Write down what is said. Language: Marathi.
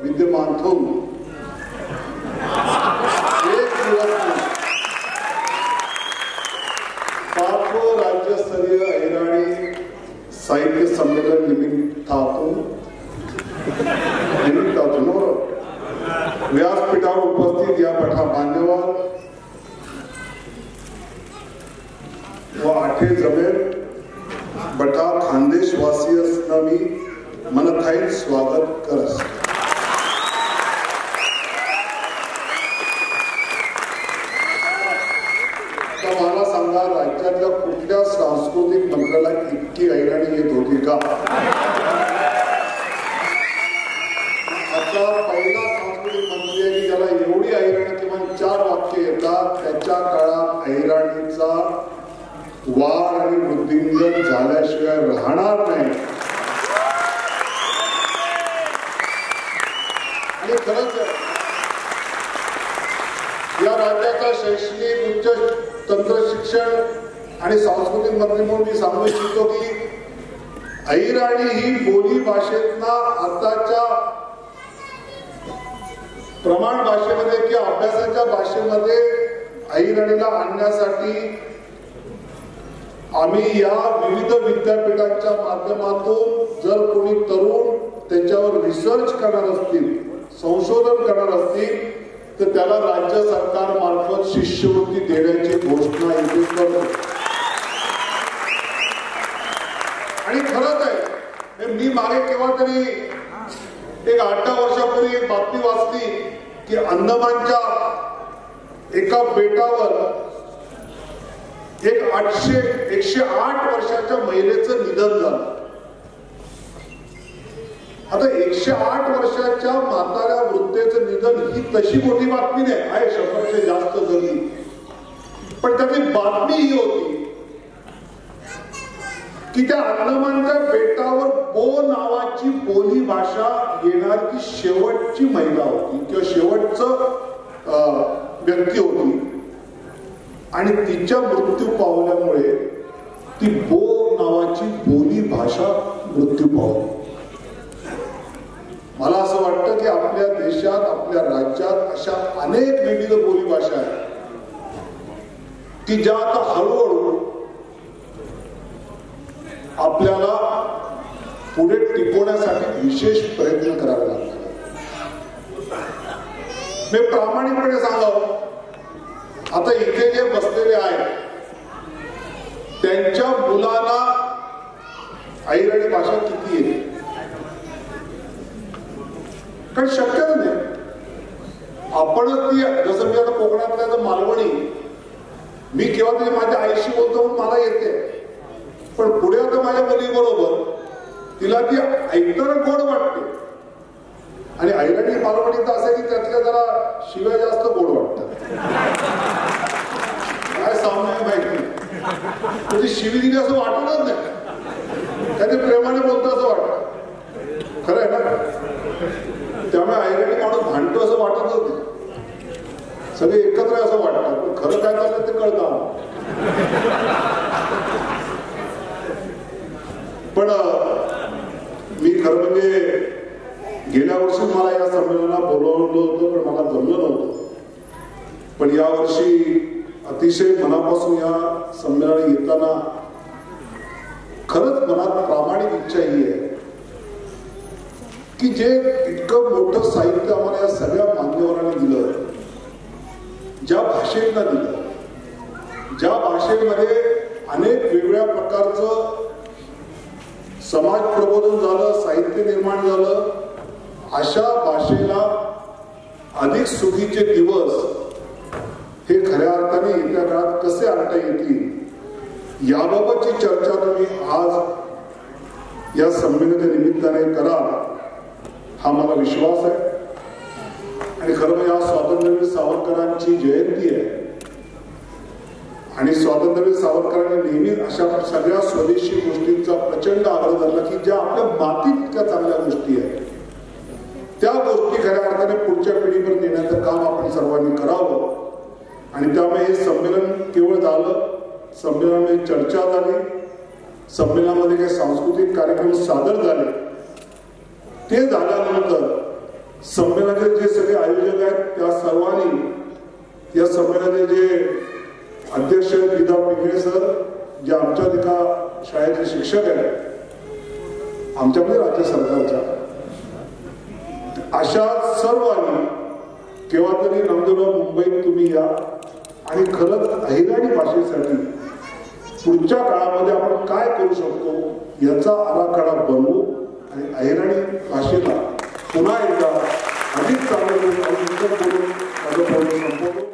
विद्यमान ठेवून एक दिवस 5 राज्यस्तरीय अहिराणी साहित्य संमेलन निमित्तातून व्यासपीठावर उपस्थित या पठा मान्यवर व आठे जमेल बठा खानदेशवासियांना मी मनथाईन स्वागत करस. मला सांगा, राज्यातल्या कुठल्या सांस्कृतिक मंत्रालयात इतकी अहिराणी येत होती का? आता पहिला सांस्कृतिक मंत्री आहे की ज्याला एवढी अहिराणी किमान 4 वाक्य येतात. त्याच्या काळात अहिराणीचा वाढ आणि वृद्धिंगत झाल्याशिवाय राहणार नाही. आणि खरंच या राज्याचा शैक्षणिक उच्च तंत्र शिक्षण आणि सांस्कृतिक मंत्री म्हणून मी सांगू इच्छितो की अहिराणी ही बोली भाषेतना आताच्या प्रमाण भाषेमध्ये किंवा अभ्यासाच्या भाषेमध्ये अहिराणीला आणण्यासाठी आम्ही या विविध विद्यापीठांच्या माध्यमातून जर कोणी तरुण त्याच्यावर रिसर्च करणार असतील, संशोधन करणार असतील, तर त्याला राज्य सरकार मार्फत शिष्यवृत्ती देण्याची घोषणा इथे करतो. आणि खरंच आहे, मी मागे केव्हा तरी एक 8-10 वर्षापूर्वी एक बातमी वाचली की अंदमानच्या एका बेटावर एक 108 वर्षाच्या महिलेचं निधन झालं. आता 108 वर्षाच्या म्हाताऱ्या वृद्धेचं निधन ही तशी मोठी बातमी नाही आहे, 100% जास्त झाली. पण त्याची बातमी ही होती की त्या अंदमानच्या बेटावर बो नावाची बोली भाषा येणारी ती शेवटची महिला होती किंवा शेवटचं व्यक्ती होती. आणि तिच्या मृत्यू पावल्यामुळे ती बो नावाची बोली भाषा मृत्यू पावली. मला असं वाटतं की आपल्या देशात, आपल्या राज्यात अशा अनेक विविध बोली भाषा आहेत की ज्या आता हळूहळू आपल्याला पुढे टिकवण्यासाठी विशेष प्रयत्न करावे लागतात. मी प्रामाणिकपणे सांगावं, आता इथे जे बसलेले आहेत त्यांच्या मुलांना अहिराणी भाषा किती येते? कारण शक्यच नाही. आपणच ती, जसं मी आता कोकणातल्या मालवणी, मी केव्हा तरी माझ्या आईशी बोलतो म्हणून मला येते, पण पुढे आता माझ्या मुलीबरोबर तिला ती ऐकताना गोड वाटते. आणि अहिराणी मालवणीत असं की त्यातल्या जरा शिव्या जास्त गोड वाटतात. काय सामने माहिती म्हणजे शिवी दिली असं वाटतच नाही, त्याने प्रेमाने बोलतो असं वाटत. खरं आहे ना? त्यामुळे अहिराणी माणूस भांडतो असं वाटतच नाही, सगळे एकत्र असं वाटतं. पण खरं काय चाललं ते कळतं. पण मी खरं म्हणजे गेल्या वर्षी मला या संमेलनाला बोलवलं होतं, पण मला जमलं नव्हतं. पण या वर्षी अतिशय मनापासून या संमेलनाला येताना खरंच मनात प्रामाणिक इच्छा ही आहे की जे इतकं मोठं साहित्य आम्हाला या सगळ्या मान्यवरांनी दिलं, ज्या भाषेला दिलं, ज्या भाषेमध्ये अनेक वेगवेगळ्या प्रकारचं समाज प्रबोधन झालं, साहित्य निर्माण झालं, अशा भाषेला अधिक सुखीचे दिवस हे खऱ्या अर्थाने येत्या काळात कसे आणता येतील याबाबतची चर्चा तुम्ही आज या संमेलनाच्या निमित्ताने करा, हा मला विश्वास आहे. आणि खरं म्हणजे आज स्वातंत्र्यवीर सावरकरांची जयंती आहे आणि स्वातंत्र्यवीर सावरकरांनी नेहमी अशा सगळ्या स्वदेशी गोष्टींचा प्रचंड आग्रह धरला की ज्या आपल्या मातीत इतक्या चांगल्या गोष्टी आहेत त्या गोष्टी खऱ्या अर्थाने पुढच्या पिढीपर्यंत नेण्याचं काम आपण सर्वांनी करावं. आणि त्यामुळे हे संमेलन केवळ झालं, संमेलनामध्ये चर्चा झाली, संमेलनामध्ये काही सांस्कृतिक कार्यक्रम सादर झाले. ते झाल्यानंतर संमेलनाचे जे सगळे आयोजक आहेत त्या सर्वांनी या संमेलनाचे जे अध्यक्ष गीता पिंगळे सर, जे आमच्या एका शाळेचे शिक्षक आहेत आमच्यामध्ये राज्य सरकारच्या, अशा सर्वांनी केव्हा तरी नंदुरबार मुंबईत तुम्ही या आणि खरंच अहिराणी भाषेसाठी पुढच्या काळामध्ये आपण काय करू शकतो याचा आराखडा बनवू आणि अहिराणी भाषेला पुन्हा एकदा अधिक चांगलं करून संपवतो.